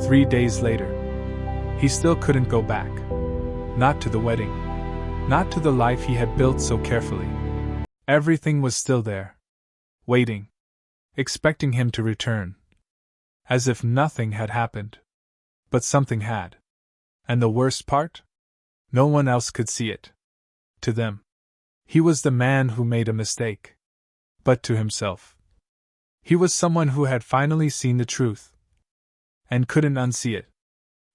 3 days later, he still couldn't go back. Not to the wedding. Not to the life he had built so carefully. Everything was still there. Waiting. Expecting him to return. As if nothing had happened. But something had. And the worst part? No one else could see it. To them, he was the man who made a mistake. But to himself, he was someone who had finally seen the truth. And couldn't unsee it.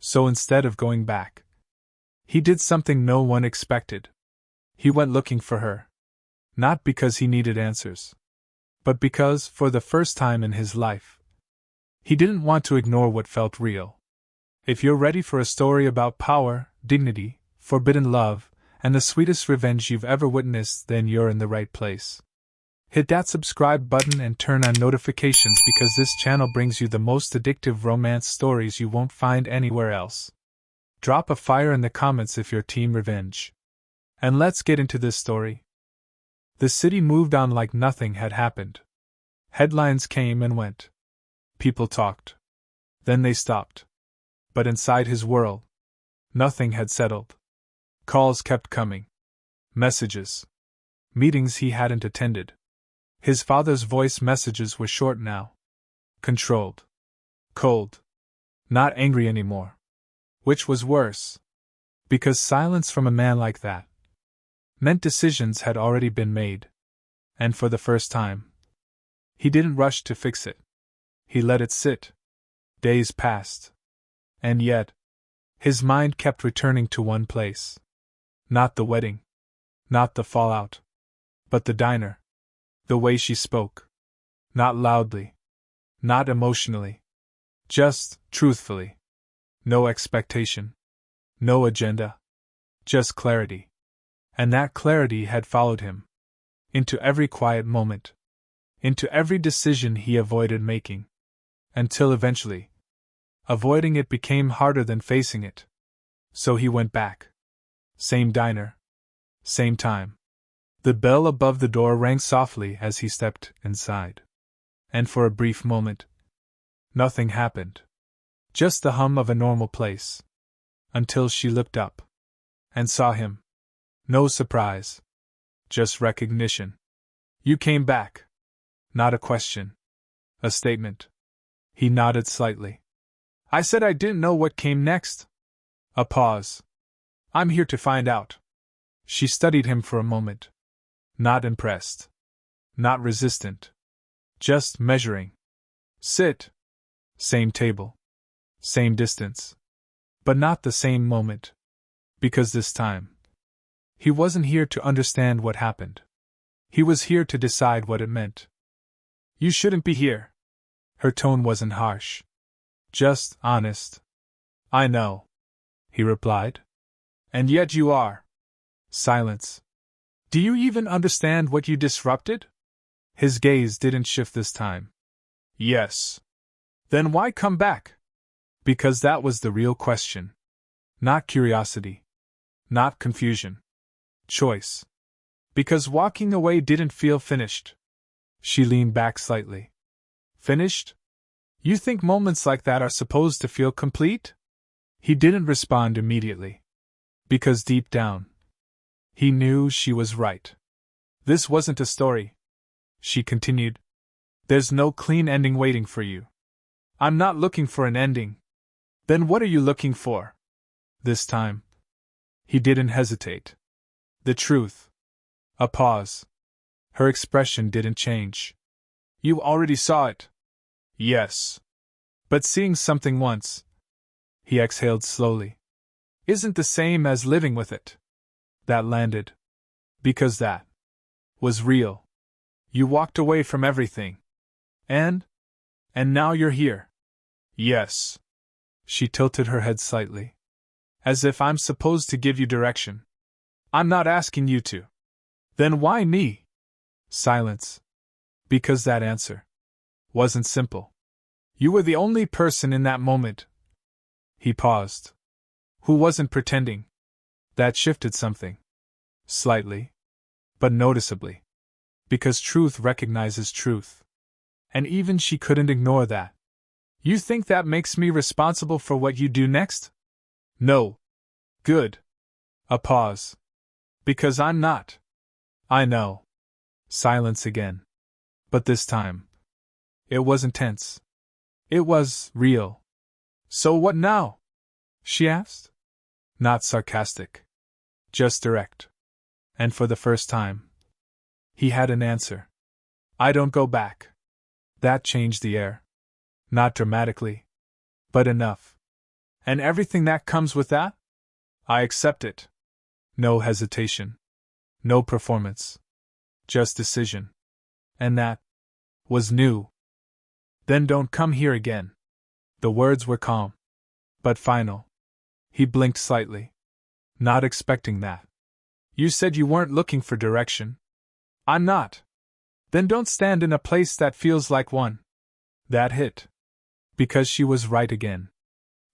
So instead of going back, he did something no one expected. He went looking for her. Not because he needed answers. But because, for the first time in his life, he didn't want to ignore what felt real. If you're ready for a story about power, dignity, forbidden love, and the sweetest revenge you've ever witnessed, then you're in the right place. Hit that subscribe button and turn on notifications because this channel brings you the most addictive romance stories you won't find anywhere else. Drop a fire in the comments if you're team revenge. And let's get into this story. The city moved on like nothing had happened. Headlines came and went. People talked. Then they stopped. But inside his world, nothing had settled. Calls kept coming. Messages. Meetings he hadn't attended. His father's voice messages were short now. Controlled. Cold. Not angry anymore. Which was worse. Because silence from a man like that meant decisions had already been made. And for the first time, he didn't rush to fix it. He let it sit. Days passed. And yet, his mind kept returning to one place. Not the wedding. Not the fallout. But the diner. The way she spoke. Not loudly. Not emotionally. Just, truthfully. No expectation. No agenda. Just clarity. And that clarity had followed him. Into every quiet moment. Into every decision he avoided making. Until eventually, avoiding it became harder than facing it. So he went back. Same diner. Same time. The bell above the door rang softly as he stepped inside. And for a brief moment, nothing happened. Just the hum of a normal place. Until she looked up. And saw him. No surprise. Just recognition. You came back. Not a question. A statement. He nodded slightly. I said I didn't know what came next. A pause. I'm here to find out. She studied him for a moment. Not impressed. Not resistant. Just measuring. Sit. Same table. Same distance. But not the same moment. Because this time, he wasn't here to understand what happened. He was here to decide what it meant. You shouldn't be here. Her tone wasn't harsh. Just honest. I know, he replied. And yet you are. Silence. Do you even understand what you disrupted? His gaze didn't shift this time. Yes. Then why come back? Because that was the real question. Not curiosity. Not confusion. Choice. Because walking away didn't feel finished. She leaned back slightly. Finished? You think moments like that are supposed to feel complete? He didn't respond immediately. Because deep down, he knew she was right. This wasn't a story. She continued. There's no clean ending waiting for you. I'm not looking for an ending. Then what are you looking for? This time, he didn't hesitate. The truth. A pause. Her expression didn't change. You already saw it. Yes. But seeing something once, he exhaled slowly, isn't the same as living with it. That landed. Because that was real. You walked away from everything. And now you're here. Yes. She tilted her head slightly. As if I'm supposed to give you direction. I'm not asking you to. Then why me? Silence. Because that answer wasn't simple. You were the only person in that moment. He paused. Who wasn't pretending. That shifted something. Slightly. But noticeably. Because truth recognizes truth. And even she couldn't ignore that. You think that makes me responsible for what you do next? No. Good. A pause. Because I'm not. I know. Silence again. But this time, it wasn't tense. It was real. So what now? She asked. Not sarcastic. Just direct. And for the first time, he had an answer. I don't go back. That changed the air. Not dramatically, but enough. And everything that comes with that? I accept it. No hesitation. No performance. Just decision. And that was new. Then don't come here again. The words were calm, but final. He blinked slightly. Not expecting that. You said you weren't looking for direction. I'm not. Then don't stand in a place that feels like one. That hit. Because she was right again.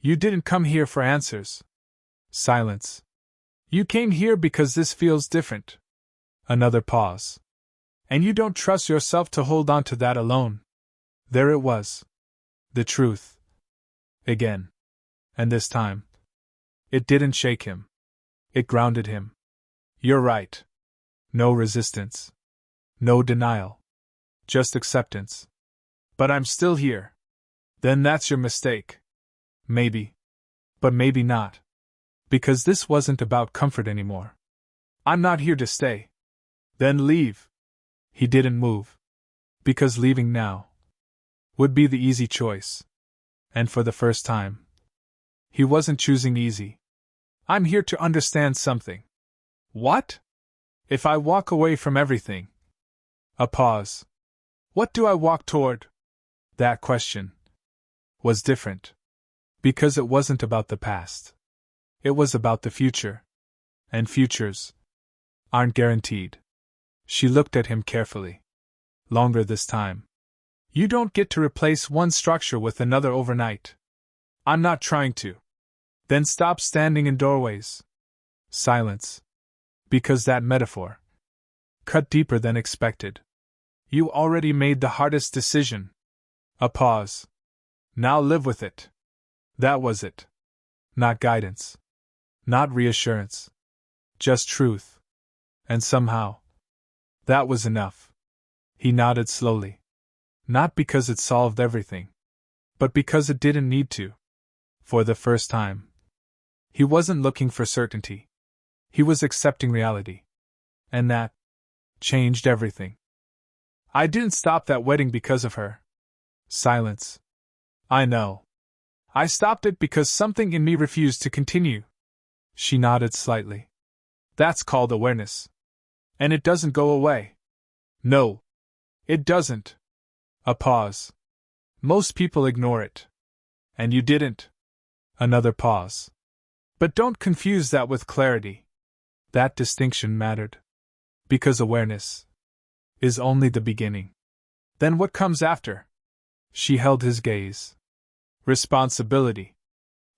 You didn't come here for answers. Silence. You came here because this feels different. Another pause. And you don't trust yourself to hold on to that alone. There it was. The truth. Again. And this time, it didn't shake him. It grounded him. You're right. No resistance. No denial. Just acceptance. But I'm still here. Then that's your mistake. Maybe. But maybe not. Because this wasn't about comfort anymore. I'm not here to stay. Then leave. He didn't move. Because leaving now would be the easy choice. And for the first time, he wasn't choosing easy. I'm here to understand something. What? If I walk away from everything. A pause. What do I walk toward? That question was different. Because it wasn't about the past. It was about the future. And futures aren't guaranteed. She looked at him carefully. Longer this time. You don't get to replace one structure with another overnight. I'm not trying to. Then stop standing in doorways. Silence. Because that metaphor cut deeper than expected. You already made the hardest decision. A pause. Now live with it. That was it. Not guidance. Not reassurance. Just truth. And somehow, that was enough. He nodded slowly. Not because it solved everything, but because it didn't need to. For the first time, he wasn't looking for certainty. He was accepting reality. And that changed everything. I didn't stop that wedding because of her. Silence. I know. I stopped it because something in me refused to continue. She nodded slightly. That's called awareness. And it doesn't go away. No. It doesn't. A pause. Most people ignore it. And you didn't. Another pause. But don't confuse that with clarity. That distinction mattered. Because awareness is only the beginning. Then what comes after? She held his gaze. Responsibility.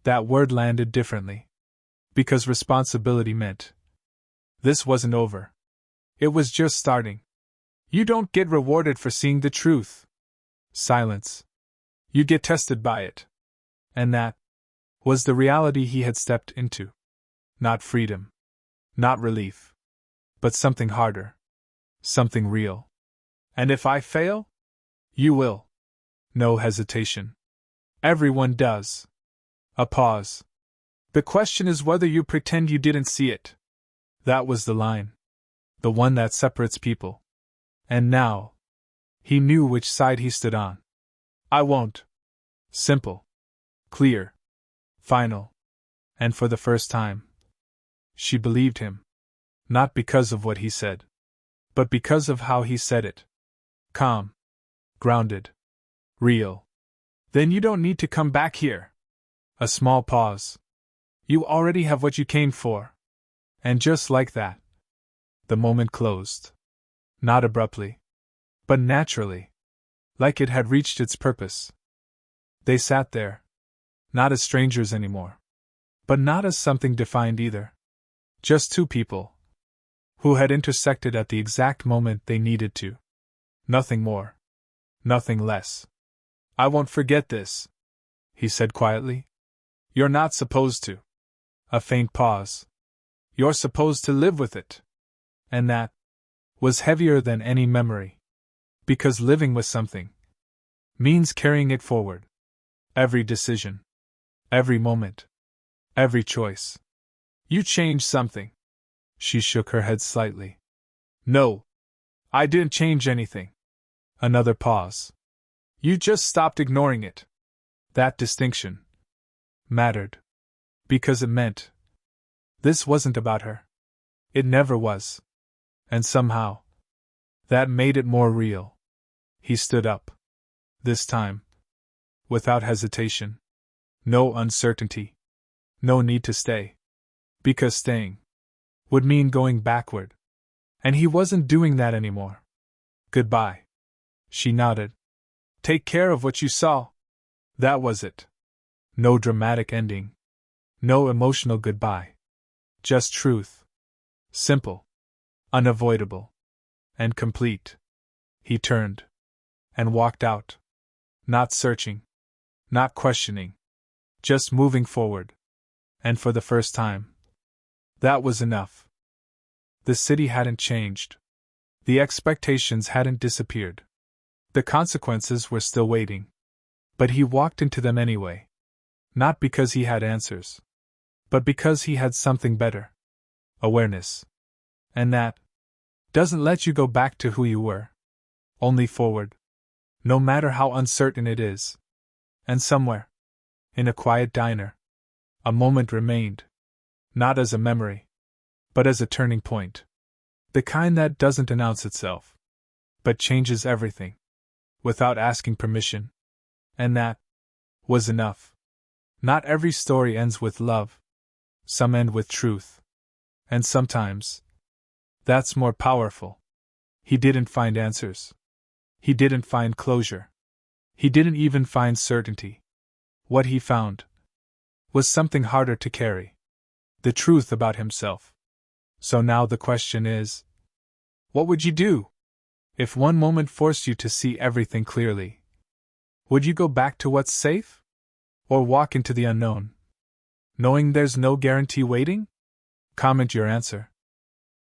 That word landed differently. Because responsibility meant this wasn't over. It was just starting. You don't get rewarded for seeing the truth. Silence. You get tested by it. And that was the reality he had stepped into. Not freedom. Not relief. But something harder. Something real. And if I fail? You will. No hesitation. Everyone does. A pause. The question is whether you pretend you didn't see it. That was the line. The one that separates people. And now, he knew which side he stood on. I won't. Simple. Clear. Final. And for the first time, she believed him. Not because of what he said, but because of how he said it. Calm. Grounded. Real. Then you don't need to come back here. A small pause. You already have what you came for. And just like that, the moment closed. Not abruptly, but naturally. Like it had reached its purpose. They sat there. Not as strangers anymore. But not as something defined either. Just two people. Who had intersected at the exact moment they needed to. Nothing more. Nothing less. I won't forget this, he said quietly. You're not supposed to. A faint pause. You're supposed to live with it. And that was heavier than any memory. Because living with something means carrying it forward. Every decision. Every moment. Every choice. You changed something. She shook her head slightly. No. I didn't change anything. Another pause. You just stopped ignoring it. That distinction mattered. Because it meant this wasn't about her. It never was. And somehow, that made it more real. He stood up. This time, without hesitation. No uncertainty. No need to stay. Because staying would mean going backward. And he wasn't doing that anymore. Goodbye. She nodded. Take care of what you saw. That was it. No dramatic ending. No emotional goodbye. Just truth. Simple. Unavoidable. And complete. He turned. And walked out. Not searching. Not questioning. Just moving forward. And for the first time, that was enough. The city hadn't changed. The expectations hadn't disappeared. The consequences were still waiting. But he walked into them anyway. Not because he had answers. But because he had something better. Awareness. And that doesn't let you go back to who you were. Only forward. No matter how uncertain it is. And somewhere, in a quiet diner, a moment remained. Not as a memory, but as a turning point. The kind that doesn't announce itself, but changes everything, without asking permission. And that was enough. Not every story ends with love. Some end with truth. And sometimes, that's more powerful. He didn't find answers. He didn't find closure. He didn't even find certainty. What he found was something harder to carry. The truth about himself. So now the question is, what would you do? If one moment forced you to see everything clearly, would you go back to what's safe? Or walk into the unknown, knowing there's no guarantee waiting? Comment your answer.